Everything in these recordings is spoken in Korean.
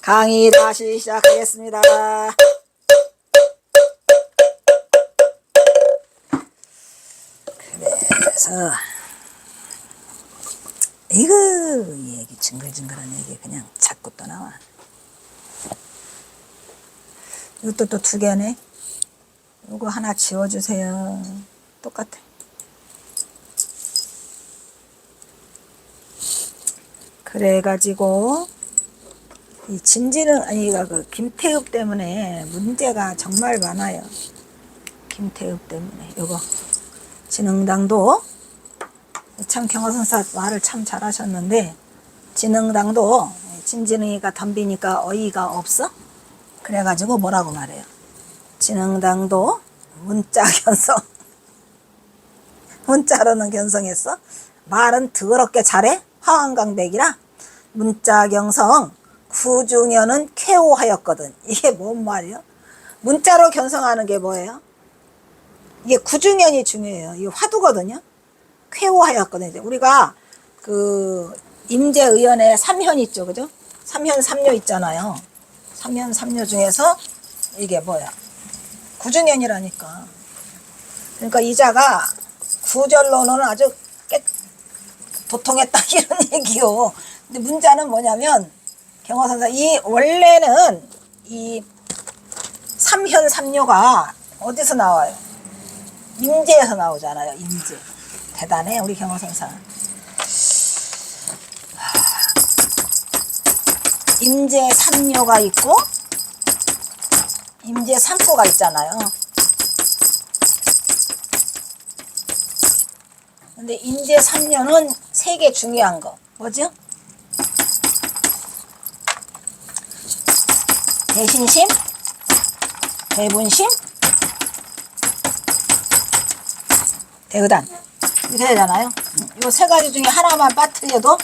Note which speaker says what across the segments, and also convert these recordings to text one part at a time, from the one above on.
Speaker 1: 강의 다시 시작하겠습니다. 그래서 이거 얘기 징글징글한 얘기 그냥 자꾸 또 나와. 이것도 또 두 개네. 이거 하나 지워주세요. 똑같아. 그래가지고 이 진지는 아니가 그 김태읍 때문에 문제가 정말 많아요. 김태읍 때문에 요거 진흥당도 참 경호선사 말을 참 잘하셨는데 진흥당도 진진흥이가 덤비니까 어이가 없어? 그래가지고 뭐라고 말해요? 진흥당도 문자 견성 문자로는 견성했어? 말은 더럽게 잘해? 화왕강백이라 문자 경성 구중현은 쾌호하였거든. 이게 뭔 말이야? 문자로 견성하는 게 뭐예요? 이게 구중현이 중요해요. 이게 화두거든요. 쾌호하였거든. 이제 우리가 그 임재의연에 삼현 있죠, 그죠? 삼현 삼묘 있잖아요. 삼현 삼묘 중에서 이게 뭐야? 구중현이라니까. 그러니까 이자가 구절로는 아주 도통했다 이런 얘기요. 근데 문자는 뭐냐면 경화선사 이 원래는 이 삼현 삼묘가 어디서 나와요? 임재에서 나오잖아요. 임재. 대단해 우리 경화선사. 임재 삼묘가 있고 임재 삼포가 있잖아요. 근데 임재 삼묘는 세 개 중요한 거 뭐죠? 대신심, 대분심, 대의단 이렇게 되잖아요. 이 세 가지 중에 하나만 빠뜨려도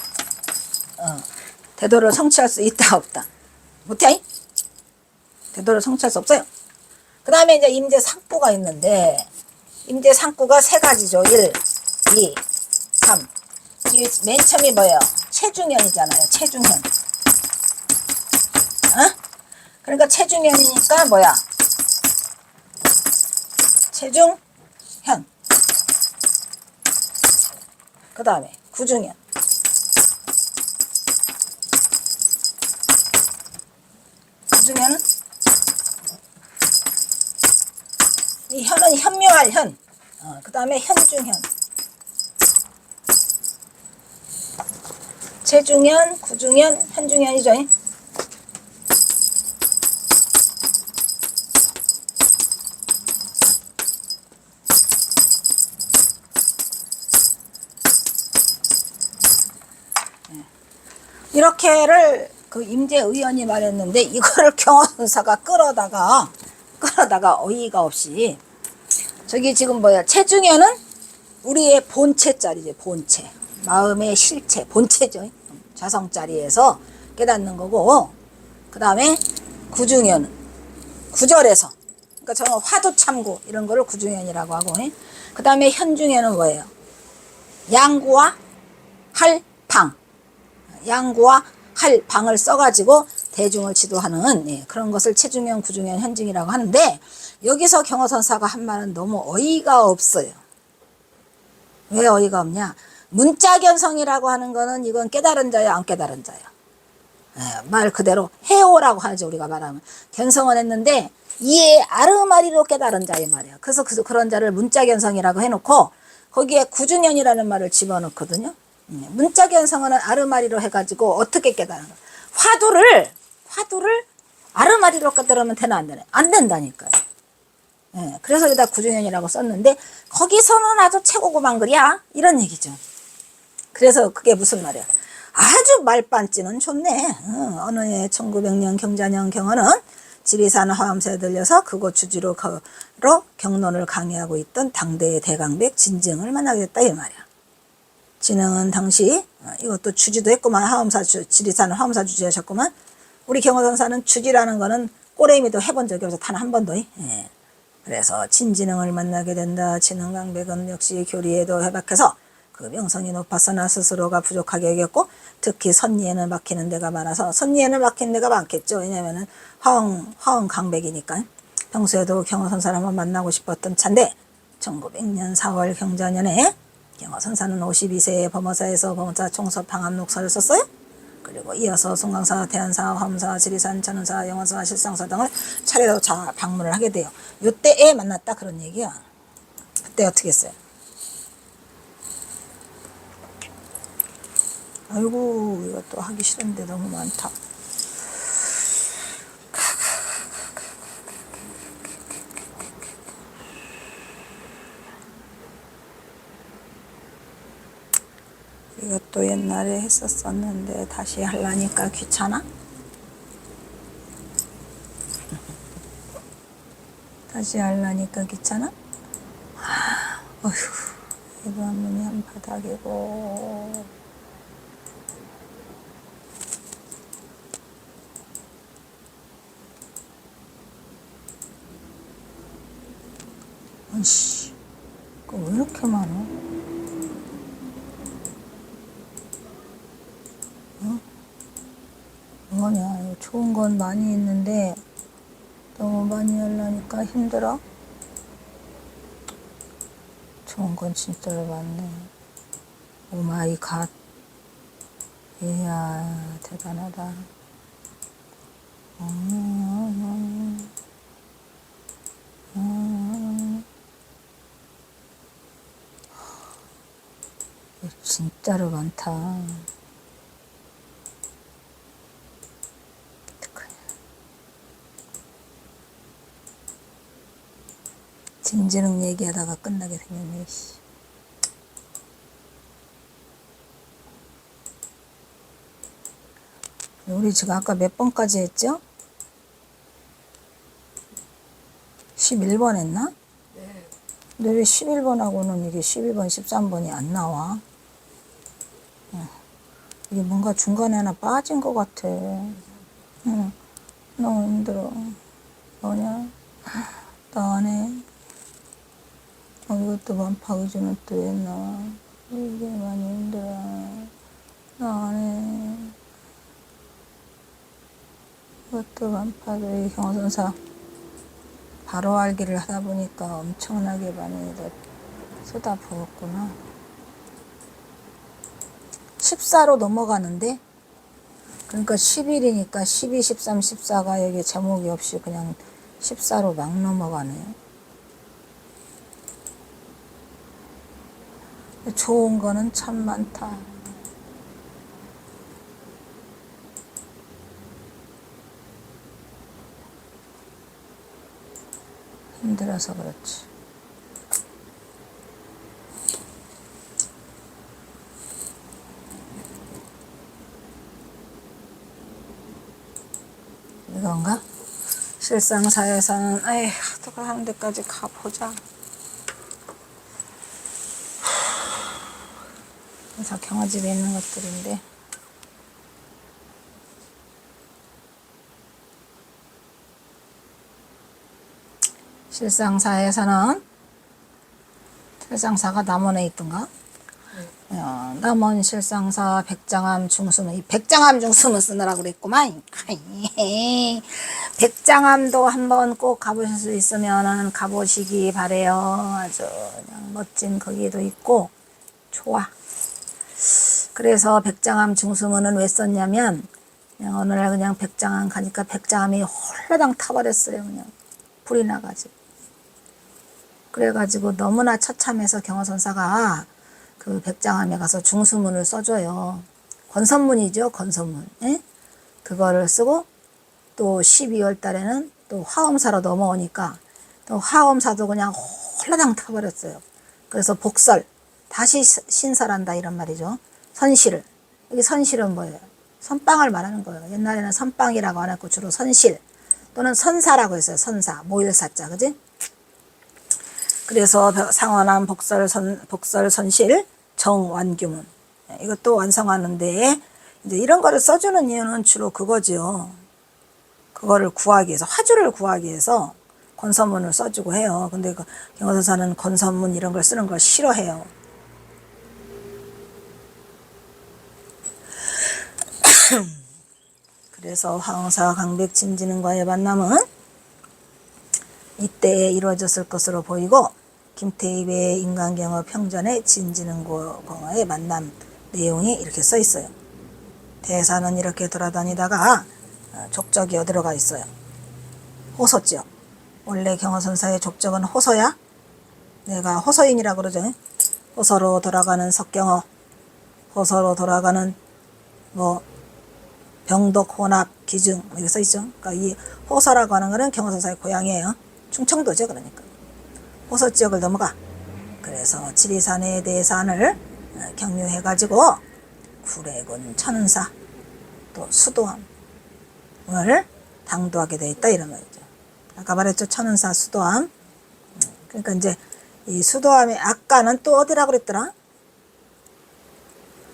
Speaker 1: 대도를 성취할 수 있다 없다? 못해? 대도를 성취할 수 없어요. 그 다음에 이제 임재 상구가 있는데 임재 상구가 세 가지죠. 1, 2, 3. 이 맨 처음이 뭐예요? 체중현이잖아요. 체중현. 그러니까 체중현이니까 뭐야? 체중현. 그 다음에 구중현. 구중현은 이 현은 현묘할 현. 그 다음에 현중현. 체중현, 구중현, 현중현이죠. 이렇게를 그 임재의연이 말했는데 이거를 경화선사가 끌어다가 어이가 없이 저기 지금 뭐야 체중현은 우리의 본체자리죠. 본체 마음의 실체 본체죠. 자성자리에서 깨닫는 거고 그 다음에 구중현은 구절에서 그러니까 저는 화두참고 이런 거를 구중현이라고 하고 그 다음에 현중현은 뭐예요? 양구와 할방 양구와 할 방을 써가지고 대중을 지도하는 그런 것을 체중현, 구중현, 현중이라고 하는데 여기서 경호선사가 한 말은 너무 어이가 없어요. 왜 어이가 없냐? 문자견성이라고 하는 거는 이건 깨달은 자야 안 깨달은 자야. 말 그대로 해오라고 하죠. 우리가 말하면 견성은 했는데 이에 아르마리로 깨달은 자의 말이야. 그래서 그런 자를 문자견성이라고 해놓고 거기에 구중현이라는 말을 집어넣거든요. 문자견성은 아르마리로 해가지고 어떻게 깨달은 거야? 화두를 아르마리로 깨달으면 되나 안 되나? 안 된다니까요. 그래서 여기다 구중현이라고 썼는데 거기서는 아주 최고고만 글이야 이런 얘기죠. 그래서 그게 무슨 말이야? 아주 말반지는 좋네. 어느 해 1900년 경자년 경어는 지리산 화엄새에 들려서 그곳 주지로 경론을 강의하고 있던 당대의 대강백 진증을 만나게 됐다 이 말이야. 진흥은 당시 이것도 주지도 했구만. 화엄사 지리산 화엄사 주지하셨구만. 우리 경호선사는 주지라는 거는 꼬레미도 해본 적이 없어. 단 한 번도. 그래서 진진흥을 만나게 된다. 진흥강백은 역시 교리에도 해박해서 그 명성이 높아서나 스스로가 부족하게 여겼고 특히 선리에는 막히는 데가 많아서 선리에는 막히는 데가 많겠죠. 왜냐면은 화흥 강백이니까. 평소에도 경허선사를 한번 만나고 싶었던 차인데 1900년 4월 경자년에 경허선사는 52세에 범어사에서 범어사 총섭 방암록사를 썼어요. 그리고 이어서 송강사, 대한사, 화엄사, 지리산, 천운사, 영원사, 실상사 등을 차례로 방문을 하게 돼요. 요때에 만났다 그런 얘기야. 그때 어떻게 했어요? 아이고 이것도 하기 싫은데 너무 많다. 이것도 옛날에 했었었는데 다시 하려니까 귀찮아? 다시 하려니까 귀찮아? 어휴, 이거 한문이 한 바닥이고 아이씨, 이거 왜 이렇게 많아? 뭐냐, 좋은 건 많이 있는데 너무 많이 하려니까 힘들어. 좋은 건 진짜로 많네. 오 마이 갓. 이야, 대단하다. 진짜로 많다. 어떡하냐. 진지능 얘기하다가 끝나게 생겼네. 우리 지금 아까 몇 번까지 했죠? 11번 했나?
Speaker 2: 네.
Speaker 1: 근데 왜 11번하고는 이게 12번, 13번이 안 나와? 이게 뭔가 중간에 하나 빠진 것 같아. 응. 너무 힘들어. 뭐냐? 나 안 해. 이것도 만파 의주는 또 왜 나와? 이게 많이 힘들어. 나 안 해. 이것도 만파도 이 경선사 바로 알기를 하다 보니까 엄청나게 많이 쏟아부었구나. 14로 넘어가는데 그러니까 10일이니까 12, 13, 14가 여기 제목이 없이 그냥 14로 막 넘어가네요. 좋은 거는 참 많다. 힘들어서 그렇지. 이건가? 실상사에서는 에이 어떻게 하는 데까지 가보자. 다 경화집에 있는 것들인데 실상사에서는 실상사가 남원에 있던가? 남원 실상사 백장암 중수문, 이 백장암 중수문 쓰느라고 그랬구만. 백장암도 한번 꼭 가보실 수 있으면 가보시기 바래요. 아주 그냥 멋진 거기도 있고 좋아. 그래서 백장암 중수문은 왜 썼냐면 그냥 어느 날 그냥 백장암 가니까 백장암이 홀라당 타버렸어요. 그냥 불이 나가지고. 그래가지고 너무나 처참해서 경허선사가 그 백장암에 가서 중수문을 써줘요. 권선문이죠, 권선문. 예? 그거를 쓰고 또 12월 달에는 또 화엄사로 넘어오니까 또 화엄사도 그냥 홀라당 타버렸어요. 그래서 복설, 다시 신설한다 이런 말이죠. 선실을. 여기 선실은 뭐예요? 선빵을 말하는 거예요. 옛날에는 선빵이라고 안 했고 주로 선실 또는 선사라고 했어요. 선사, 모일사자, 그지? 그래서 상원암 복설선실 정완규문 이것도 완성하는데 이제 이런 거를 써주는 이유는 주로 그거죠. 그거를 구하기 위해서 화주를 구하기 위해서 권선문을 써주고 해요. 근데 그 경허선사는 권선문 이런 걸 쓰는 걸 싫어해요. 그래서 화엄사 강백 진지능과의 만남은 이때에 이루어졌을 것으로 보이고 김태입의 인간경어 평전의 진지능과의 만남 내용이 이렇게 써 있어요. 대사는 이렇게 돌아다니다가 족적이 어디로 가 있어요? 호서지역. 원래 경어선사의 족적은 호서야? 내가 호서인이라고 그러죠. 호서로 돌아가는 석경어, 호서로 돌아가는 뭐 병덕, 혼합, 기증 이렇게 써 있죠. 그러니까 이 호서라고 하는 거는 경어선사의 고향이에요. 충청도죠. 그러니까 호서 지역을 넘어가. 그래서 지리산의 대산을 경유해가지고 구례군 천은사 또 수도암을 당도하게 돼 있다 이런 말이죠. 아까 말했죠. 천은사 수도암. 그러니까 이제 이 수도암의 아까는 또 어디라고 그랬더라?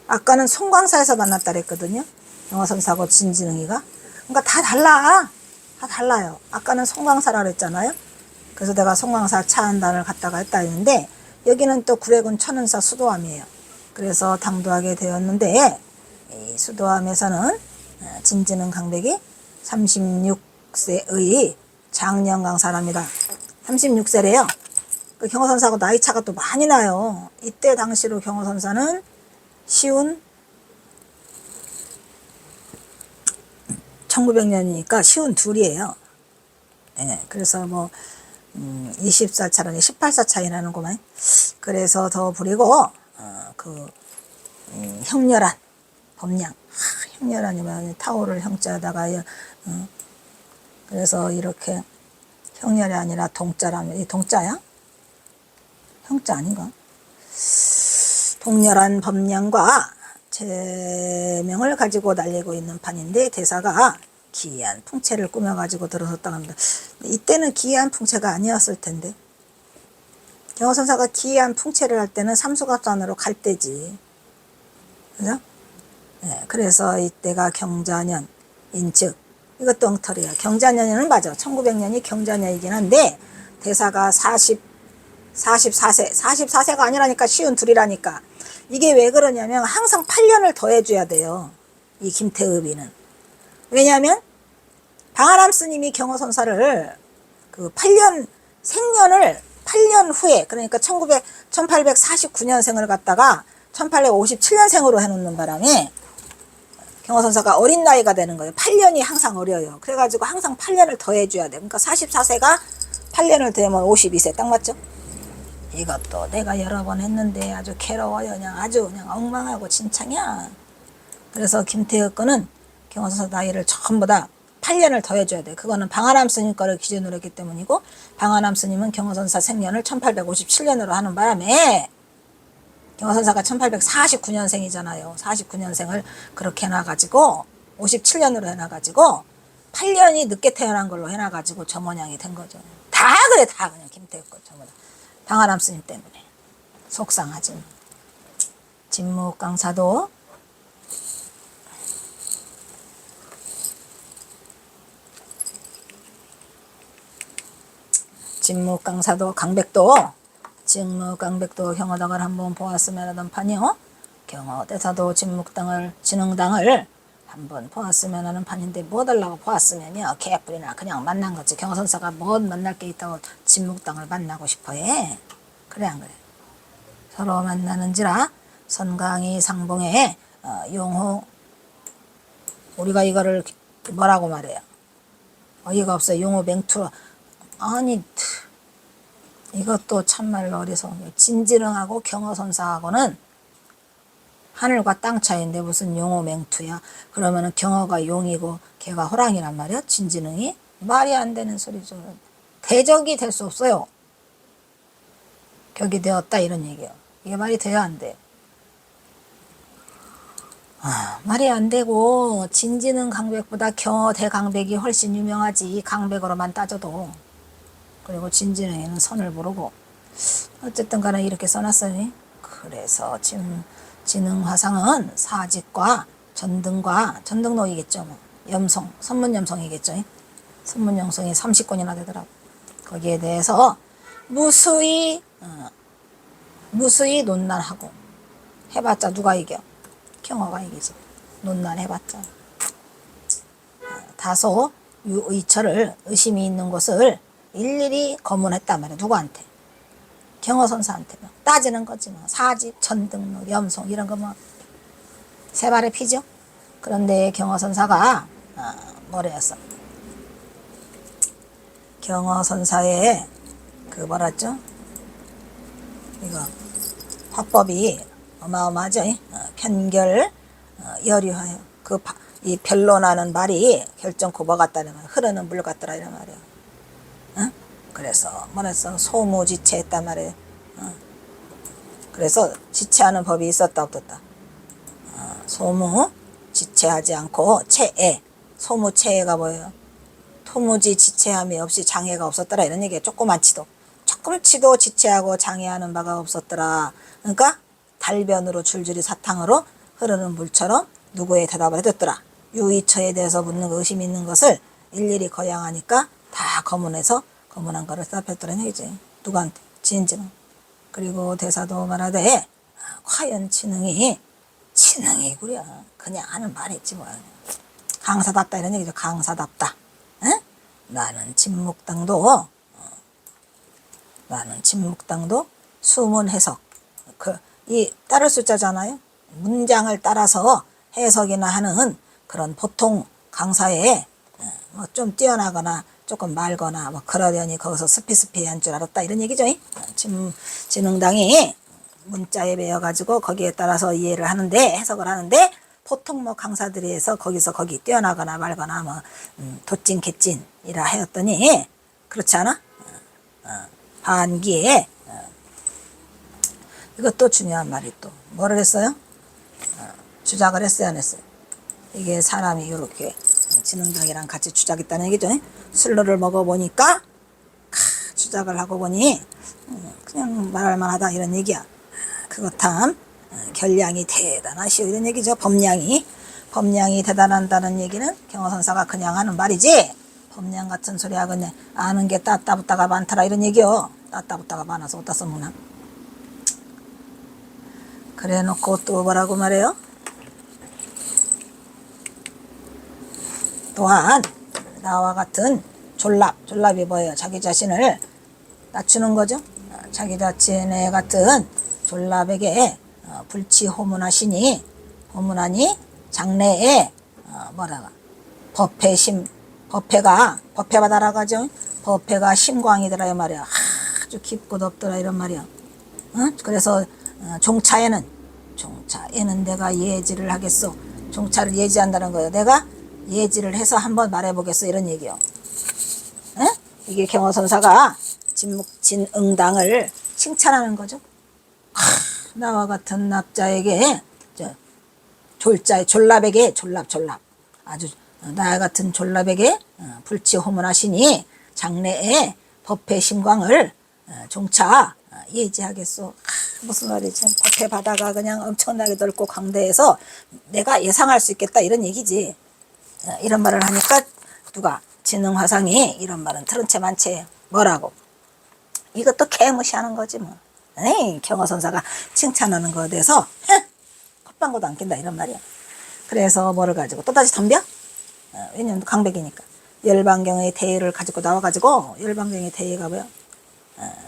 Speaker 1: 아까는 송광사에서 만났다 그랬거든요. 경어선사하고 진지능이가. 그러니까 다 달라. 다 달라요. 아까는 송광사라 그랬잖아요. 그래서 내가 송광사 차안단을 갔다가 했다 했는데 여기는 또 구례군 천은사 수도암이에요. 그래서 당도하게 되었는데 이 수도암에서는 진지능 강백이 36세의 장년강사랍니다. 36세래요. 그 경어선사하고 나이 차가 또 많이 나요. 이때 당시로 경어선사는 시운 1900년이니까 시운 둘이에요. 예, 그래서 뭐 20살 차라리 18살 차이 나는구만. 그래서 더 부리고 형렬한 범량. 형렬한이면 타오를 형자다가 그래서 이렇게 형렬이 아니라 동자라면 이 동자야? 형자 아닌가? 동렬한 범량과 제명을 가지고 날리고 있는 판인데 대사가 기이한 풍채를 꾸며가지고 들어섰다고 합니다. 이때는 기이한 풍채가 아니었을 텐데 경어선사가 기이한 풍채를 할 때는 삼수갑산으로 갈 때지. 그죠? 네, 그래서 이때가 경자년 인즉 이것도 엉터리야. 경자년은 맞아. 1900년이 경자년이긴 한데 대사가 44세가 아니라니까 시운 둘이라니까. 이게 왜 그러냐면 항상 8년을 더해줘야 돼요. 이 김태읍이는. 왜냐하면 방아람 스님이 경어선사를 그 8년 생년을 8년 후에 그러니까 1849년생을 갖다가 1857년생으로 해놓는 바람에 경어선사가 어린 나이가 되는 거예요. 8년이 항상 어려요. 그래가지고 항상 8년을 더해줘야 돼. 그러니까 44세가 8년을 더하면 52세 딱 맞죠? 이것도 내가 여러 번 했는데 아주 괴로워요. 그냥 아주 그냥 엉망하고 진창이야. 그래서 김태엽 거는 경어선사 나이를 전부 다 8년을 더해줘야 돼. 그거는 방아람 스님 거를 기준으로 했기 때문이고 방아람 스님은 경어선사 생년을 1857년으로 하는 바람에 경어선사가 1849년생이잖아요. 49년생을 그렇게 해놔가지고 57년으로 해놔가지고 8년이 늦게 태어난 걸로 해놔가지고 저 모양이 된 거죠. 다 그래 다 그냥 김태엽 거 전부 다. 방아람 스님 때문에. 속상하지. 진묵강사도 진묵강사도 강백도 진묵강백도 경어당을 한번 보았으면 하던 판이요. 경어대사도 진묵당을 한번 보았으면 하는 판인데 뭐 달라고 보았으면요. 개뿔이나 그냥 만난 거지. 경어선사가 뭐 만날 게 있다고 진묵당을 만나고 싶어 해. 그래 안 그래? 서로 만나는지라 선강이 상봉에 용호 우리가 이거를 뭐라고 말해요? 어이가 없어요. 용호 맹투 아니 이것도 참말로 어리석은 진지릉하고 경어선사하고는 하늘과 땅 차이인데 무슨 용호 맹투야. 그러면은 경어가 용이고 걔가 호랑이란 말이야. 진지릉이 말이 안 되는 소리죠. 대적이 될 수 없어요. 격이 되었다 이런 얘기예요. 이게 말이 돼야 안 돼. 말이 안 되고 진지능 강백보다 경어 대강백이 훨씬 유명하지. 강백으로만 따져도. 그리고 진지능에는 선을 모르고 어쨌든 간에 이렇게 써놨어요. 그래서 진흥화상은 사직과 전등록이겠죠. 뭐. 염송, 선문염송이겠죠. 선문염송이 30권이나 되더라고. 거기에 대해서 무수히 논란하고 해봤자 누가 이겨? 경어가 이기지. 논란해봤자. 다소 유의처를 의심이 있는 것을 일일이 검문했단 말이야. 누구한테? 경허선사한테. 따지는 거지 뭐. 사집, 전등록, 염송 이런 거 뭐 세 발의 피죠. 그런데 경허선사가 뭐랬어? 경허선사의 그 뭐랬죠? 이거 화법이 어마어마하죠. 편결 여류하여 이 변론하는 말이 결정코 뭐 같다는 말, 흐르는 물 같더라 이런 말이야. 응? 그래서 뭐랬어? 소무지체했단 말이에요. 그래서 지체하는 법이 있었다 없었다. 소무 지체하지 않고 체해. 소무체해가 뭐예요? 토무지 지체함이 없이 장애가 없었더라 이런 얘기예요. 조금치도 지체하고 장애하는 바가 없었더라. 그러니까 달변으로 줄줄이 사탕으로 흐르는 물처럼 누구의 대답을 해줬더라. 유의처에 대해서 묻는 거 의심 있는 것을 일일이 거양하니까 다 검문한 거를 대답했더라는 얘기지. 누구한테? 진지는. 그리고 대사도 말하되 과연 지능이구려. 그냥 하는 말이지 뭐. 강사답다 이런 얘기죠. 강사답다. 에? 나는 진묵당도 수문 해석. 이 따를 숫자잖아요. 문장을 따라서 해석이나 하는 그런 보통 강사에 뭐 좀 뛰어나거나 조금 말거나 뭐 그러려니 거기서 스피스피 한 줄 알았다 이런 얘기죠. 진흥당이 문자에 매여 가지고 거기에 따라서 이해를 하는데 해석을 하는데 보통 뭐 강사들이 해서 거기 뛰어나거나 말거나 뭐 도찐 개찐이라 하였더니 그렇지 않아? 반기에 이것도 중요한 말이 또 뭐를 했어요? 주작을 했어요 안 했어요? 이게 사람이 이렇게 진흥당이랑 같이 주작했다는 얘기죠. 술로를 먹어보니까 주작을 하고 보니 그냥 말할만 하다 이런 얘기야. 그것함 결량이 대단하시오 이런 얘기죠. 법량이 대단한다는 얘기는 경허선사가 그냥 하는 말이지 법량 같은 소리 하고 아는 게 따따붙다가 많더라 이런 얘기요. 따따붙다가 많아서 어디다 써먹나. 그래 놓고 또 뭐라고 말해요? 또한 나와 같은 졸랍이 뭐예요? 자기 자신을 낮추는 거죠. 자기 자신의 같은 졸랍에게 불치호문하시니 호문하니 장래에 뭐라가 법회바다라고 하죠. 법회가 심광이더라 이 말이야. 아주 깊고 덥더라 이런 말이야. 그래서 종차에는 내가 예지를 하겠소. 종차를 예지한다는 거예요. 내가 예지를 해서 한번 말해보겠어 이런 얘기요. 이게 경허선사가 진응당을 칭찬하는 거죠. 나와 같은 납자에게 졸랍에게 아주 나와 같은 졸랍에게 불치호문하시니 장래에 법회 심광을 종차 예지하겠소. 무슨 말이지? 법회 바다가 그냥 엄청나게 넓고 광대해서 내가 예상할 수 있겠다 이런 얘기지. 이런 말을 하니까 누가 진흥화상이 이런 말은 들은 채 만채 뭐라고 이것도 개무시하는 거지 뭐. 에이, 경허선사가 칭찬하는 거에 대해서 콧방구도 안 낀다 이런 말이야. 그래서 뭐를 가지고 또다시 덤벼? 왜냐면 강백이니까 열반경의 대의를 가지고 나와가지고 열반경의 대의가 뭐야?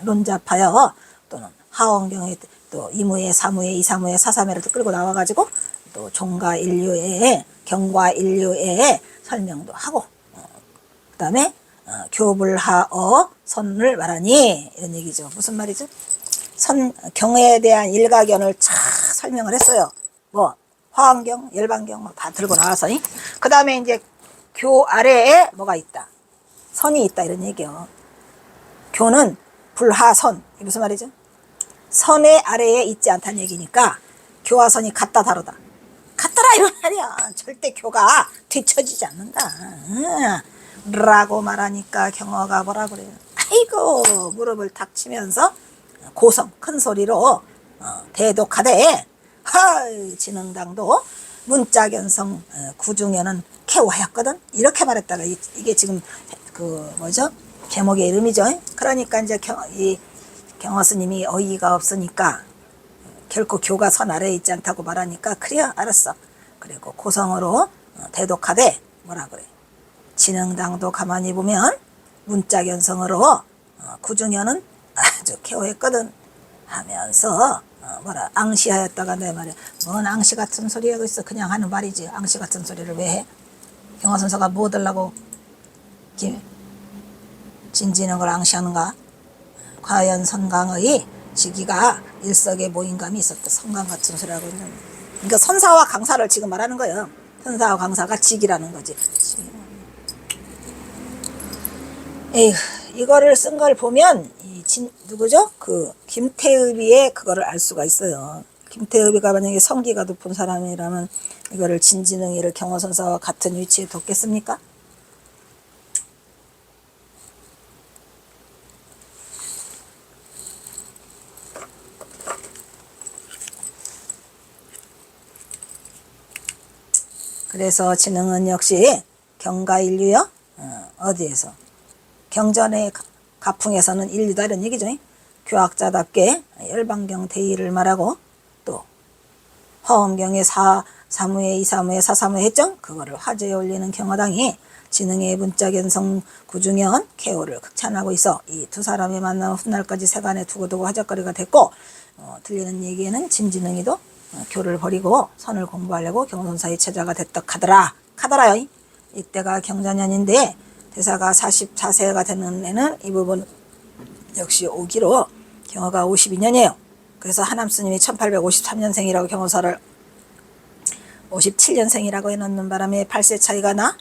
Speaker 1: 론잡하여 또는 하원경의 또 이무의 사무의 이사무의 사사무를 끌고 나와가지고 또 종가 인류의 경과 인류의 설명도 하고 그 다음에 교불하어 선을 말하니 이런 얘기죠. 무슨 말이죠? 경에 대한 일가견을 쫙 설명을 했어요. 뭐 화엄경, 열반경 막 다 들고 나와서 그 다음에 이제 교 아래에 뭐가 있다? 선이 있다 이런 얘기요. 교는 불하선 이게 무슨 말이죠? 선의 아래에 있지 않다는 얘기니까 교와 선이 같다 다르다. 같더라 이런 말이야. 절대 교가 뒤처지지 않는다. 라고 말하니까 경허가 뭐라 그래요? 아이고 무릎을 탁 치면서 고성 큰 소리로 대독하되 진흥당도 문자견성 구중에는 개화였거든 이렇게 말했다가 이게 지금 그 뭐죠? 제목의 이름이죠. 그러니까 이제 이 경허 스님이 어이가 없으니까 결코 교가 선 아래에 있지 않다고 말하니까 그래요 알았어. 그리고 고성으로 대독하되 뭐라 그래? 진흥당도 가만히 보면 문자견성으로 구중현은 아주 개호했거든 하면서 뭐라 앙시하였다가 내 말이야. 뭔 앙시 같은 소리 하고 있어. 그냥 하는 말이지. 앙시 같은 소리를 왜 해? 경화선사가 뭐 들라고 진지는 걸 앙시하는가? 과연 선강의 지기가 일석에 모임감이 있었다. 선강 같은 소리 하고 있는. 그러니까 선사와 강사를 지금 말하는 거예요. 선사와 강사가 직이라는 거지. 에휴, 이거를 쓴 걸 보면 누구죠? 그 김태읍이의 그거를 알 수가 있어요. 김태읍이가 만약에 성기가 높은 사람이라면 이거를 진지능이를 경허선사와 같은 위치에 뒀겠습니까? 그래서 진흥은 역시 경가인류요. 어디에서? 경전의 가풍에서는 인류다 이런 얘기죠. 교학자답게 열반경 대의를 말하고 또 화엄경의 사무에 이사무에 사사무에 했죠. 그거를 화제에 올리는 경화당이 진흥의 문자견성 구중현 개호를 극찬하고 있어. 이 두 사람이 만나 훗날까지 세간에 두고두고 화제거리가 됐고 들리는 얘기에는 진진흥이도 교를 버리고 선을 공부하려고 경선사의 제자가 됐다 카더라요. 이때가 경자년인데 대사가 44세가 되는 애는 이 부분 역시 오기로 경허가 52년이에요. 그래서 하남 스님이 1853년생이라고 경허사를 57년생이라고 해놓는 바람에 8세 차이가 나.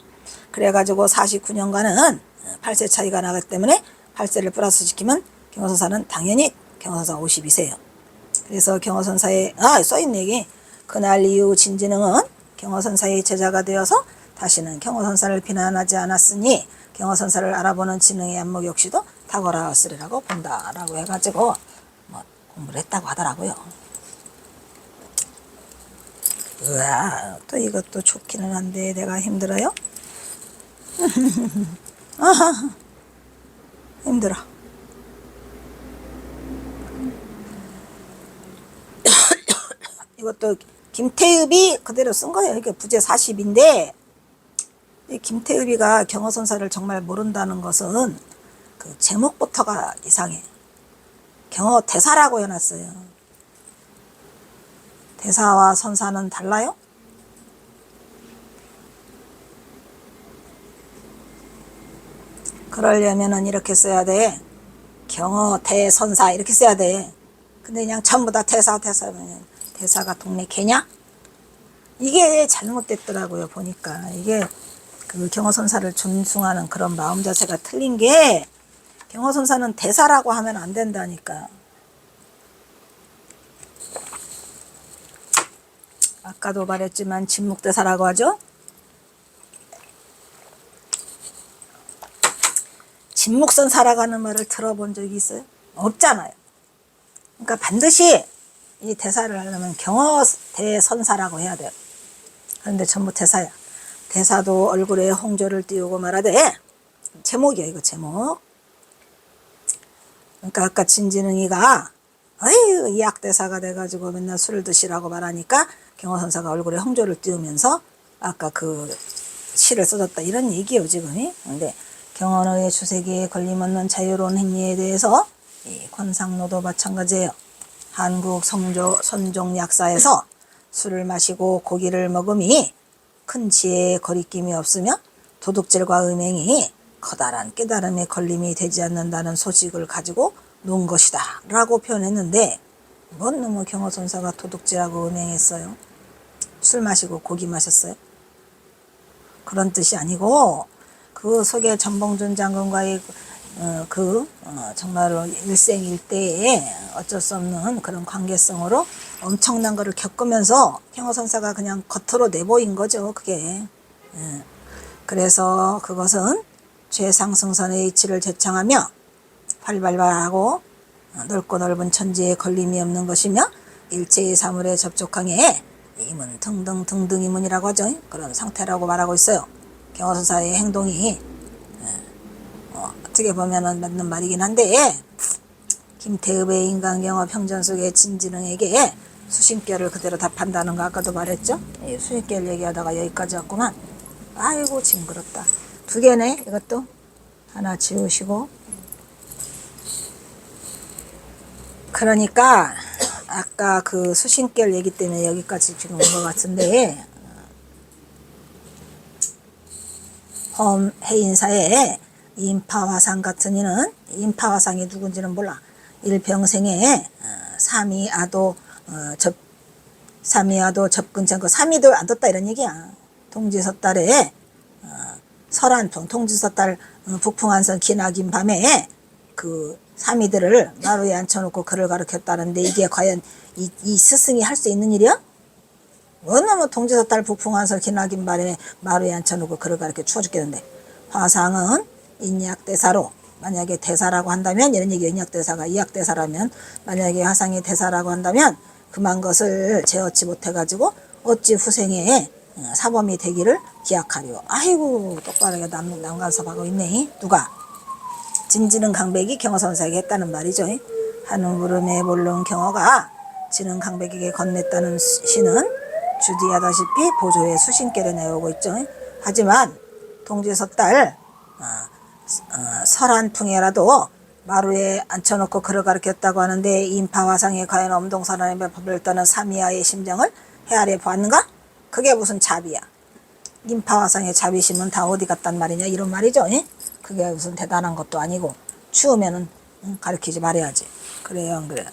Speaker 1: 그래가지고 49년간은 8세 차이가 나기 때문에 8세를 플러스 시키면 경허선사는 당연히 경허선사 52세예요. 그래서 경허선사의 써있는 얘기 그날 이후 진진흥은 경허선사의 제자가 되어서 다시는 경허선사를 비난하지 않았으니 경허선사를 알아보는 진흥의 안목 역시도 탁월하였으리라고 본다라고 해가지고 뭐 공부를 했다고 하더라고요. 으아, 또 이것도 좋기는 한데 내가 힘들어요? 힘들어. 이것도 김태읍이 그대로 쓴 거예요. 이게 부제 40인데 김태읍이가 경허선사를 정말 모른다는 것은 그 제목부터가 이상해. 경허대사라고 해놨어요. 대사와 선사는 달라요? 그러려면은 이렇게 써야 돼. 경허대선사 이렇게 써야 돼. 근데 그냥 전부 다 대사면 대사가 동네 개냐? 이게 잘못됐더라고요. 보니까 이게 그 경허선사를 존중하는 그런 마음 자세가 틀린 게 경허선사는 대사라고 하면 안 된다니까. 아까도 말했지만 진묵대사라고 하죠. 진묵선 살아가는 말을 들어본 적이 있어요? 없잖아요. 그러니까 반드시 이 대사를 하려면 경허대선사라고 해야 돼요. 그런데 전부 대사야. 대사도 얼굴에 홍조를 띄우고 말하되 제목이야 이거 제목. 그러니까 아까 진진흥이가 어휴 이약대사가 돼가지고 맨날 술을 드시라고 말하니까 경허선사가 얼굴에 홍조를 띄우면서 아까 그 시를 써줬다 이런 얘기예요 지금이. 근데 경언의 주세기에 걸림없는 자유로운 행위에 대해서 이 권상노도 마찬가지예요. 한국 선종 약사에서 술을 마시고 고기를 먹음이 큰 지혜에 거리낌이 없으며 도둑질과 음행이 커다란 깨달음에 걸림이 되지 않는다는 소식을 가지고 논 것이다 라고 표현했는데 뭔 놈의 경허선사가 도둑질하고 음행했어요? 술 마시고 고기 마셨어요? 그런 뜻이 아니고 그 속에 전봉준 장군과의 정말로 일생일대에 어쩔 수 없는 그런 관계성으로 엄청난 거를 겪으면서 경허선사가 그냥 겉으로 내보인 거죠. 그게. 그래서 그것은 최상승선의 이치를 제창하며 활발하고 넓고 넓은 천지에 걸림이 없는 것이며 일체의 사물에 접촉하기에 이문 등등 이문이라고 하죠. 그런 상태라고 말하고 있어요. 경허선사의 행동이 어떻게 보면은 맞는 말이긴 한데 김태읍의 인간경어 평전 속의 진진흥에게 수심결을 그대로 답한다는 거 아까도 말했죠. 수심결 얘기하다가 여기까지 왔구만. 아이고 징그럽다. 두 개네 이것도. 하나 지우시고. 그러니까 아까 그 수신결 얘기 때문에 여기까지 지금 온 것 같은데, 해인사에 인파화상 같은 이는, 인파화상이 누군지는 몰라. 일평생에 삼이아도 삼이아도 접근전, 그 삼이도 안 뒀다 이런 얘기야. 동지섣달에 설한풍, 동지섣달 북풍한선 기나긴 밤에 그 삼이들을 마루에 앉혀놓고 글을 가르쳤다는데, 이게 과연 이 스승이 할 수 있는 일이야? 어느 뭐 동지섣달 북풍한선 기나긴 밤에 마루에 앉혀놓고 글을 가르쳐 추워 죽겠는데. 화상은 인약대사로, 만약에 대사라고 한다면 이런 얘기, 인약대사가 이약대사라면, 만약에 화상이 대사라고 한다면 그만 것을 제어치 못해가지고 어찌 후생에 사범이 되기를 기약하리요. 아이고 똑바르게 난간섭하고 있네. 누가? 진지능 강백이 경허선사에게 했다는 말이죠. 한우 물음에 몰른 경허가 지능 강백에게 건넸다는 시는 주디하다시피 보조의 수신결에 내오고 있죠. 하지만 동지섣달 설한풍에라도 마루에 앉혀놓고 글을 가르쳤다고 하는데, 인파화상에 과연 엄동설한의 법을 떠는 삼이아의 심정을 헤아려 보았는가? 그게 무슨 자비야. 인파화상의 자비심은 다 어디 갔단 말이냐 이런 말이죠. 그게 무슨 대단한 것도 아니고, 추우면은 가르치지 말아야지. 그래요 안 그래?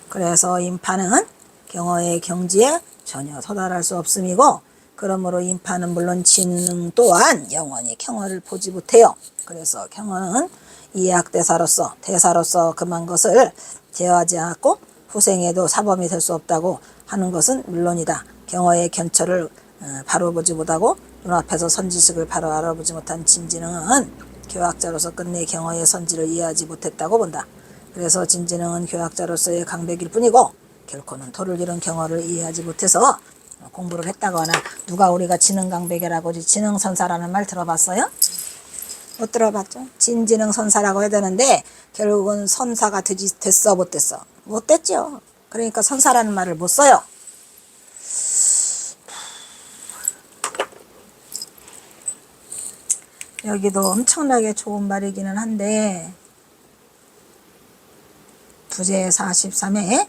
Speaker 1: 그래서 인파는 경어의 경지에 전혀 도달할 수 없음이고, 그러므로 인파는 물론 진능 또한 영원히 경어를 보지 못해요. 그래서 경어는 이약대사로서, 대사로서 그만 것을 제어하지 않았고 후생에도 사범이 될 수 없다고 하는 것은 물론이다. 경어의 견처를 바로 보지 못하고 눈앞에서 선지식을 바로 알아보지 못한 진지능은 교학자로서 끝내 경어의 선지를 이해하지 못했다고 본다. 그래서 진지능은 교학자로서의 강백일 뿐이고 결코는 도를 이룬 경어를 이해하지 못해서 공부를 했다거나, 누가 우리가 지능강백이라고, 지능선사라는 말 들어봤어요? 못 들어봤죠? 진지능 선사라고 해야 되는데 결국은 선사가 됐어 못 됐어? 못 됐죠. 그러니까 선사라는 말을 못 써요. 여기도 엄청나게 좋은 말이기는 한데, 부제 43회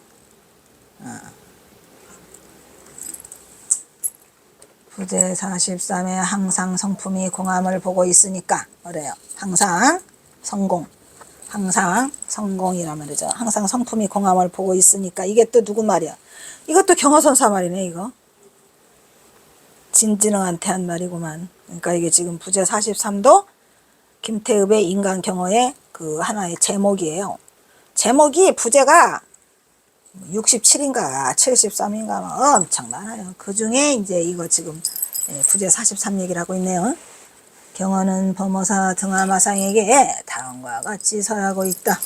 Speaker 1: 부제 43에 항상 성품이 공함을 보고 있으니까 그래요. 항상 성공, 항상 성공이란 말이죠. 항상 성품이 공함을 보고 있으니까, 이게 또 누구 말이야? 이것도 경허선사 말이네. 이거 진지능한테 한 말이구만. 그러니까 이게 지금 부제 43도 김태읍의 인간경어의 그 하나의 제목이에요. 제목이 부제가 67인가 73인가 엄청 많아요. 그 중에 이제 이거 지금 부제 43 얘기를 하고 있네요. 경어는 범어사 등하마상에게 다음과 같이 설하고 있다.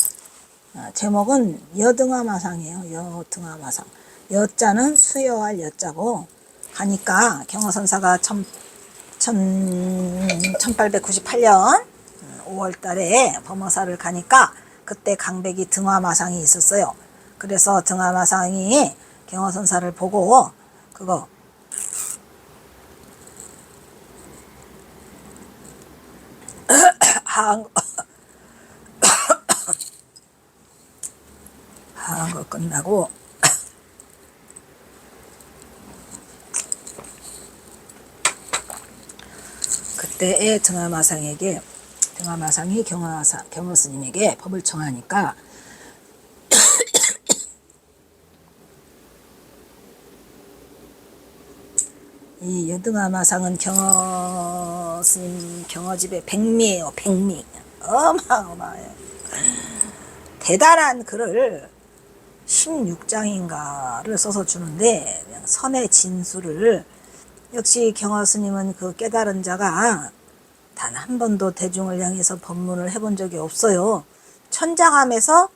Speaker 1: 제목은 여등하마상이에요. 여등하마상. 여자는 수여할 여자고, 가니까 경어선사가 1898년 5월 달에 범어사를 가니까 그때 강백이 등하마상이 있었어요. 그래서 등하마상이 경어선사를 보고 그거 하한 거 끝나고 그때의 등하마상이 경허스님에게 법을 청하니까 이 여등하마상은 경허스님 경허집의 백미예요. 백미. 어마어마해요. 대단한 글을 16장인가를 써서 주는데, 선의 진수를, 역시 경허스님은 그 깨달은 자가 단 한 번도 대중을 향해서 법문을 해본 적이 없어요. 천장함에서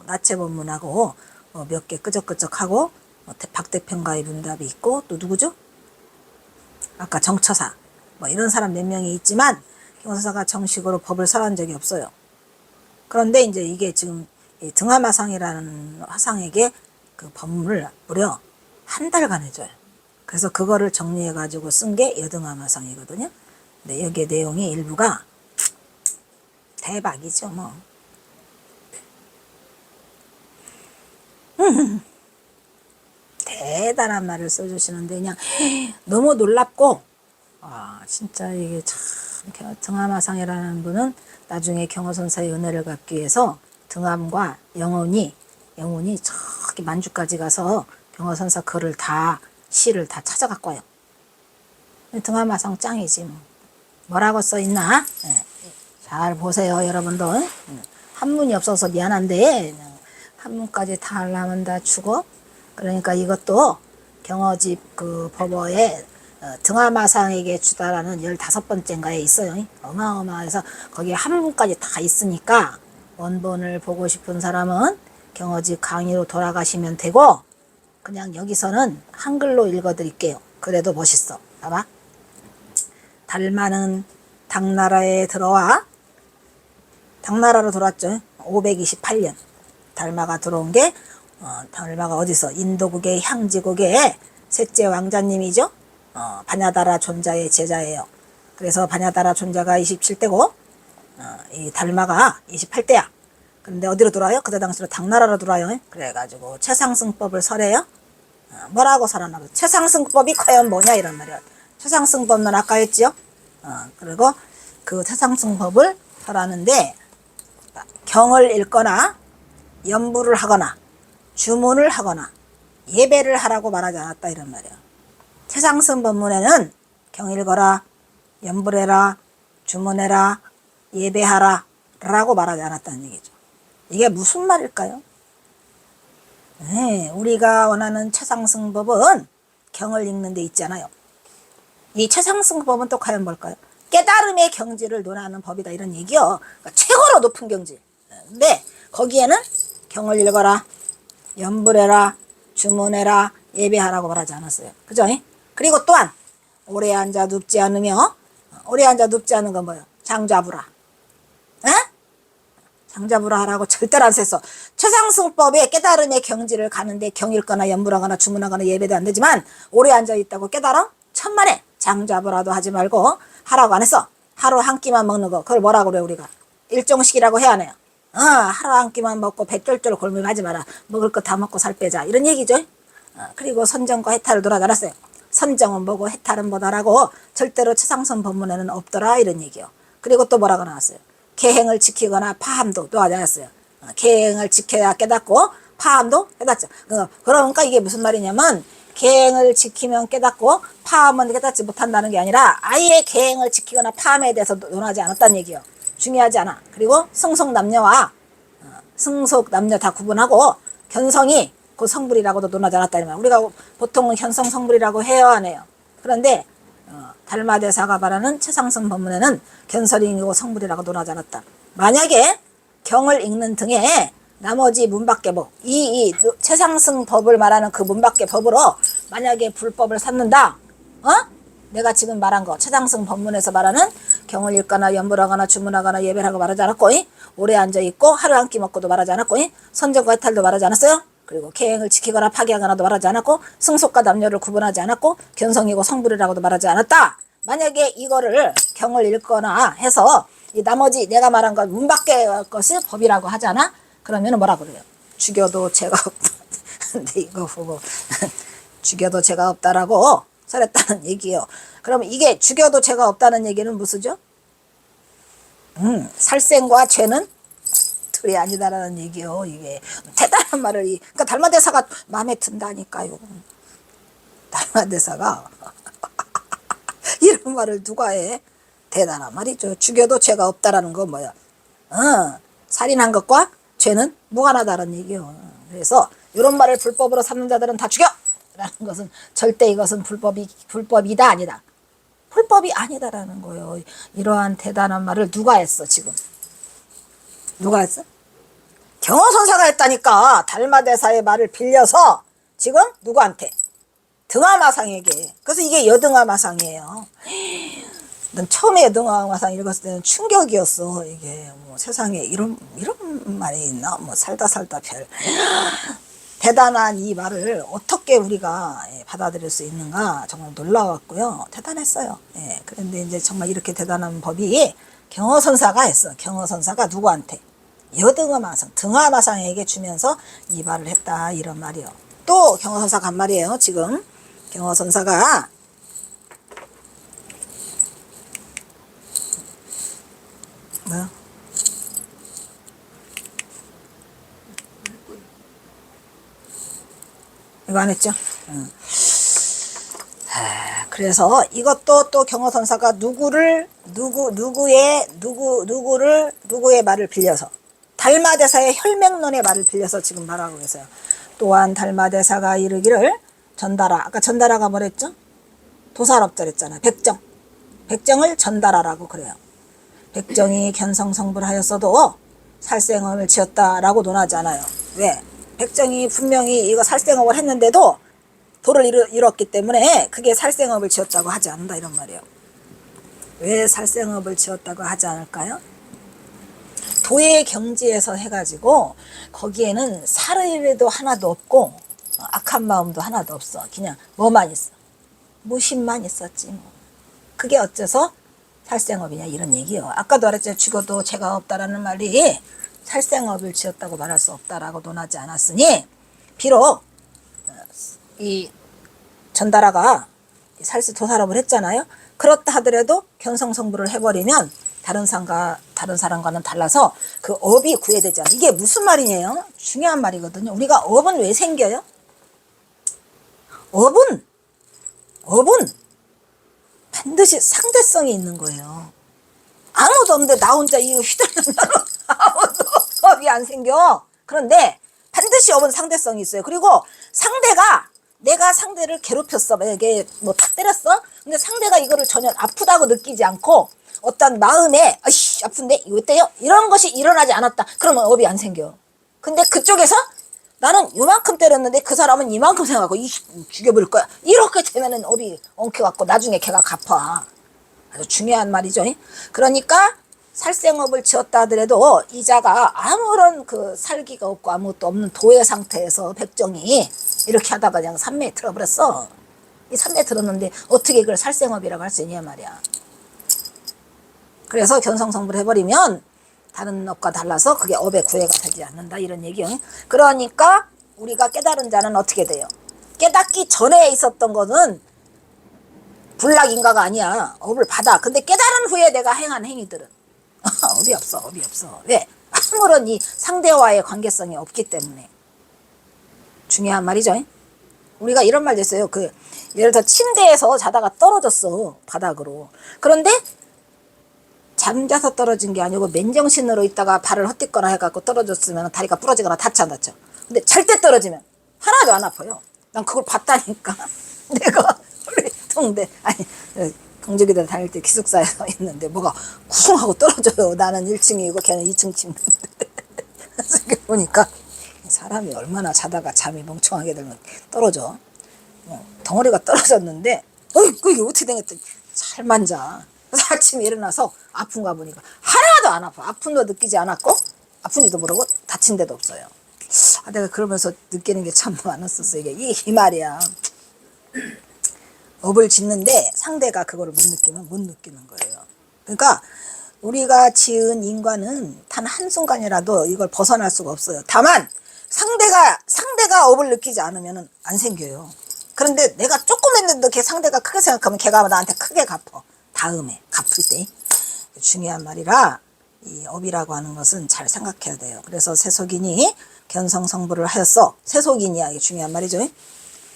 Speaker 1: 나체 법문하고 몇 개 끄적끄적하고 박대평가의 문답이 있고, 또 누구죠? 아까 정처사 뭐 이런 사람 몇 명이 있지만 경서사가 정식으로 법을 설한 적이 없어요. 그런데 이제 이게 지금 등하마상이라는 화상에게 그 법문을 무려 한 달간 해줘요. 그래서 그거를 정리해 가지고 쓴 게 여등하마상이거든요. 근데 여기에 내용이 일부가 대박이죠 뭐. 대단한 말을 써주시는데 그냥 너무 놀랍고, 진짜 이게 참 등암화상이라는 분은 나중에 경허선사의 은혜를 갚기 위해서 등암과 영혼이 저기 만주까지 가서 경허선사 글을 다, 시를 다 찾아갖고 와요. 등암화상 짱이지 뭐. 뭐라고 써있나? 네. 잘 보세요 여러분들. 한문이 없어서 미안한데 한문까지 다 하려면 다 죽어. 그러니까 이것도 경허집 그 법어에 등암화상에게 주다라는 15번째인가에 있어요. 어마어마해서 거기에 한문까지 다 있으니까 원본을 보고 싶은 사람은 경허집 강의로 돌아가시면 되고, 그냥 여기서는 한글로 읽어드릴게요. 그래도 멋있어. 봐봐. 달마는 당나라에 들어와, 당나라로 들어왔죠. 528년 달마가 들어온 게, 달마가 어디서? 인도국의 향지국의 셋째 왕자님이죠. 바냐다라 존자의 제자예요. 그래서 바냐다라 존자가 27대고 이 달마가 28대야. 그런데 어디로 들어와요? 그때 당시로 당나라로 들어와요. 그래가지고 최상승법을 설해요. 뭐라고 설하나? 최상승법이 과연 뭐냐 이런 말이야. 최상승법은 아까 했지요. 그리고 그 최상승법을 설하는데 경을 읽거나 연부를 하거나 주문을 하거나 예배를 하라고 말하지 않았다 이런 말이야. 최상승 법문에는 경 읽어라, 연부를 해라, 주문해라, 예배하라 라고 말하지 않았다는 얘기죠. 이게 무슨 말일까요? 네, 우리가 원하는 최상승법은 경을 읽는 데 있잖아요. 이 최상승법은 또 과연 뭘까요? 깨달음의 경지를 논하는 법이다 이런 얘기요. 그러니까 최고로 높은 경지. 근데 거기에는 경을 읽어라, 연불해라, 주문해라, 예배하라고 말하지 않았어요. 그죠? 그리고 또한 오래 앉아 눕지 않으며, 오래 앉아 눕지 않은 건 뭐예요? 장좌부라. 장좌부라 하라고 절대로 안 썼어. 최상승법의 깨달음의 경지를 가는데 경 읽거나 연불하거나 주문하거나 예배도 안 되지만 오래 앉아 있다고 깨달아? 천만에 장좌부라도 하지 말고 하라고 안 했어. 하루 한 끼만 먹는 거, 그걸 뭐라고 그래 우리가? 일종식이라고 해야 하네요. 하루 한 끼만 먹고 배 쫄쫄 골면 하지 마라. 먹을 거 다 먹고 살 빼자 이런 얘기죠. 그리고 선정과 해탈을 놀아지 않았어요. 선정은 뭐고 해탈은 뭐다라고 절대로 최상승 법문에는 없더라 이런 얘기요. 그리고 또 뭐라고 나왔어요? 계행을 지키거나 파함도 놓아지 않았어요. 계행을 지켜야 깨닫고 파함도 깨닫죠. 그러니까 이게 무슨 말이냐면 계행을 지키면 깨닫고 파함은 깨닫지 못한다는 게 아니라 아예 계행을 지키거나 파함에 대해서 논하지 않았다는 얘기요. 중요하지 않아. 그리고 승속 남녀와 승속 남녀 다 구분하고 견성이 그 성불이라고도 논하지 않았다는 말. 우리가 보통은 현성 성불이라고 해야 하네요. 그런데 달마대사가 말하는 최상승 법문에는 견설이고 성불이라고 논하지 않았다. 만약에 경을 읽는 등에 나머지 문밖의 법, 이 최상승 법을 말하는 그 문밖의 법으로 만약에 불법을 삼는다. 내가 지금 말한 거 최상승 법문에서 말하는 경을 읽거나 연불하거나 주문하거나 예배를 하고 말하지 않았고, 오래 앉아있고 하루 한 끼 먹고도 말하지 않았고, 선정과 해탈도 말하지 않았어요. 그리고 계행을 지키거나 파기하거나도 말하지 않았고, 승속과 남녀를 구분하지 않았고, 견성이고 성불이라고도 말하지 않았다. 만약에 이거를 경을 읽거나 해서 이 나머지 내가 말한 것 문밖의 것이 법이라고 하잖아. 그러면 뭐라 그래요? 죽여도 죄가 없다. 근데 이거 보고 죽여도 죄가 없다라고 설했다는 얘기예요. 그럼 이게 죽여도 죄가 없다는 얘기는 무슨죠? 살생과 죄는 둘이 아니다라는 얘기요. 이게 대단한 말을 그러니까 달마대사가 마음에 든다니까요. 달마대사가 이런 말을 누가 해? 대단한 말이죠. 죽여도 죄가 없다라는 건 뭐야? 살인한 것과 죄는 무관하다는 얘기요. 그래서 이런 말을 불법으로 삼는 자들은 다 죽여! 라는 것은 절대 이것은 불법이다 아니다. 불법이 아니다라는 거예요. 이러한 대단한 말을 누가 했어 지금? 누가 했어? 경허선사가 했다니까. 달마대사의 말을 빌려서 지금 누구한테? 등암화상에게. 그래서 이게 여등암화상이에요. 난 처음에 여등암화상 읽었을 때는 충격이었어. 이게 뭐 세상에 이런 말이 있나? 뭐 살다 별 대단한 이 말을 어떻게 우리가 받아들일 수 있는가 정말 놀라웠고요. 대단했어요. 예, 그런데 이제 정말 이렇게 대단한 법이 경허선사가 했어. 경허선사가 누구한테? 여등어마상, 등하마상에게 주면서 이 말을 했다. 이런 말이요. 또 경허선사가 한 말이에요. 지금 경허선사가 뭐야? 이거 안 했죠? 응. 그래서 이것도 또 경허선사가 누구의 말을 빌려서 달마대사의 혈맹론의 말을 빌려서 지금 말하고 계세요. 또한 달마대사가 이르기를 전달하, 아까 전달하가 뭐랬죠? 도살업자랬잖아요. 백정을 전달하라고 그래요. 백정이 견성성불하였어도 살생업을 지었다라고 논하지 않아요. 왜? 백정이 분명히 이거 살생업을 했는데도 도를 이뤘기 때문에 그게 살생업을 지었다고 하지 않는다 이런 말이에요. 왜 살생업을 지었다고 하지 않을까요? 도의 경지에서 해가지고 거기에는 살의도 하나도 없고 악한 마음도 하나도 없어. 그냥 뭐만 있어? 무심만 있었지 뭐. 그게 어째서 살생업이냐 이런 얘기요. 아까도 말했잖아요. 죽어도 죄가 없다라는 말이 살생업을 지었다고 말할 수 없다라고 논하지 않았으니 비록 이 전달아가 살수 도살업을 했잖아요. 그렇다 하더라도 견성성불을 해버리면 다른 사람과는 달라서 그 업이 구해되지 않아요. 이게 무슨 말이에요? 중요한 말이거든요. 우리가 업은 왜 생겨요? 업은 반드시 상대성이 있는 거예요. 아무도 없는데 나 혼자 이거 휘둘르면 아무도 업이 안 생겨. 그런데 반드시 업은 상대성이 있어요. 그리고 상대가 내가 상대를 괴롭혔어. 이게 뭐 탁 때렸어? 근데 상대가 이거를 전혀 아프다고 느끼지 않고 어떤 마음에 아이씨 아픈데 이거 어때요? 이런 것이 일어나지 않았다. 그러면 업이 안 생겨. 근데 그쪽에서 나는 요만큼 때렸는데 그 사람은 이만큼 생각하고 죽여버릴 거야. 이렇게 되면은 업이 엉켜갖고 나중에 걔가 갚아. 아주 중요한 말이죠. 그러니까 살생업을 지었다 하더라도 이자가 아무런 그 살기가 없고 아무것도 없는 도의 상태에서 백정이 이렇게 하다가 그냥 산매에 들어버렸어. 이 산매에 들었는데 어떻게 그걸 살생업이라고 할 수 있냐 말이야. 그래서 견성성불 해버리면 다른 업과 달라서 그게 업의 구애가 되지 않는다 이런 얘기요. 그러니까 우리가 깨달은 자는 어떻게 돼요? 깨닫기 전에 있었던 거는 불락인가가 아니야. 업을 받아. 근데 깨달은 후에 내가 행한 행위들은 업이 없어. 왜? 아무런 이 상대와의 관계성이 없기 때문에. 중요한 말이죠. 우리가 이런 말도 있어요. 예를 들어 침대에서 자다가 떨어졌어. 바닥으로. 그런데 잠자서 떨어진 게 아니고 맨정신으로 있다가 발을 헛디거나 해갖고 떨어졌으면 다리가 부러지거나 다쳐 안 다쳐. 근데 잘 때 떨어지면 하나도 안 아파요. 난 그걸 봤다니까. 내가 우리 동족이들 다닐 때 기숙사에서 있는데 뭐가 쿵 하고 떨어져요. 나는 1층이고 걔는 2층 침대인데. 그래서 보니까 사람이 얼마나 자다가 잠이 멍청하게 들면 떨어져. 덩어리가 떨어졌는데 이게 어떻게 된 거지? 잘 만져. 그래서 아침에 일어나서 아픈가 보니까 하나도 안 아파. 아픔도 느끼지 않았고 아픈지도 모르고 다친 데도 없어요. 내가 그러면서 느끼는 게 참 많았었어. 이게 이 말이야. 업을 짓는데 상대가 그거를 못 느끼면 못 느끼는 거예요. 그러니까 우리가 지은 인과는 단 한순간이라도 이걸 벗어날 수가 없어요. 다만 상대가 업을 느끼지 않으면 안 생겨요. 그런데 내가 조금 했는데 걔 상대가 크게 생각하면 걔가 나한테 크게 갚어. 다음에 갚을 때. 중요한 말이라 이 업이라고 하는 것은 잘 생각해야 돼요. 그래서 세속인이 견성성불을 하였어. 세속인이야. 이게 중요한 말이죠.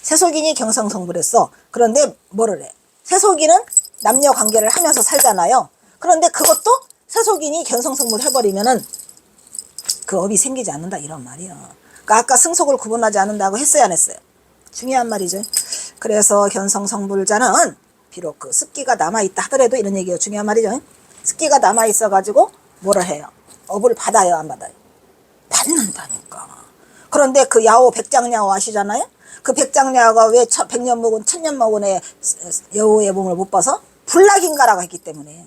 Speaker 1: 세속인이 견성성불했어. 그런데 뭐를 해? 세속인은 남녀 관계를 하면서 살잖아요. 그런데 그것도 세속인이 견성성불 해버리면은 그 업이 생기지 않는다 이런 말이에요. 그러니까 아까 승속을 구분하지 않는다고 했어요, 안 했어요? 중요한 말이죠. 그래서 견성성불자는 비록 그 습기가 남아있다 하더라도 이런 얘기예요. 중요한 말이죠. 습기가 남아있어가지고 뭐를 해요? 업을 받아요, 안 받아요? 받는다니까. 그런데 그 야호 백장야호 아시잖아요? 그 백장야호가 왜 백년 먹은 천년 먹은 애 여호의 몸을 못 봐서 불락인가라고 했기 때문에.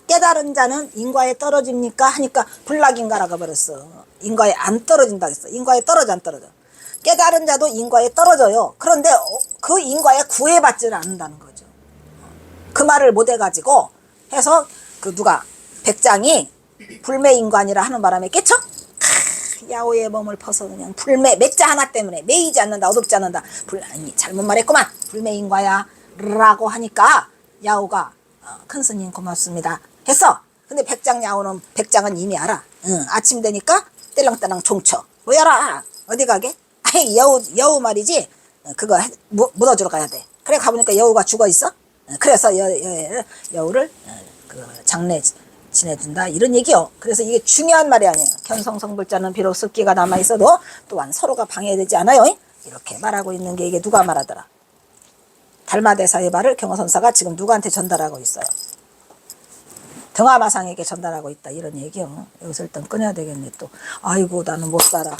Speaker 1: 깨달은 자는 인과에 떨어집니까? 하니까 불락인가라고 버렸어. 인과에 안 떨어진다 했어. 인과에 떨어져 안 떨어져? 깨달은 자도 인과에 떨어져요. 그런데 그 인과에 구애받지를 않는다는 거죠. 그 말을 못 해가지고 해서 그 누가 백장이 불매인관이라 하는 바람에 깨쳐? 야오의 몸을 퍼서 그냥 불매 맥자 하나 때문에 매이지 않는다, 어둡지 않는다. 아니 잘못 말했구만. 불매인과야 라고 하니까 야오가 큰 스님 고맙습니다 했어. 근데 백장은 이미 알아. 아침 되니까 떼랑떼랑 종쳐. 뭐야라 어디 가게? 아이 여우 말이지. 그거 묻어주러 가야 돼. 그래 가보니까 여우가 죽어 있어. 그래서 여우를 그 장례 지내준다 이런 얘기요. 그래서 이게 중요한 말이 아니에요. 견성성불자는 비록 습기가 남아있어도 또한 서로가 방해되지 않아요. 이렇게 말하고 있는 게 이게 누가 말하더라. 달마대사의 말을 경허선사가 지금 누구한테 전달하고 있어요. 등화마상에게 전달하고 있다 이런 얘기요. 여기서 일단 끊어야 되겠네 또. 아이고 나는 못 살아.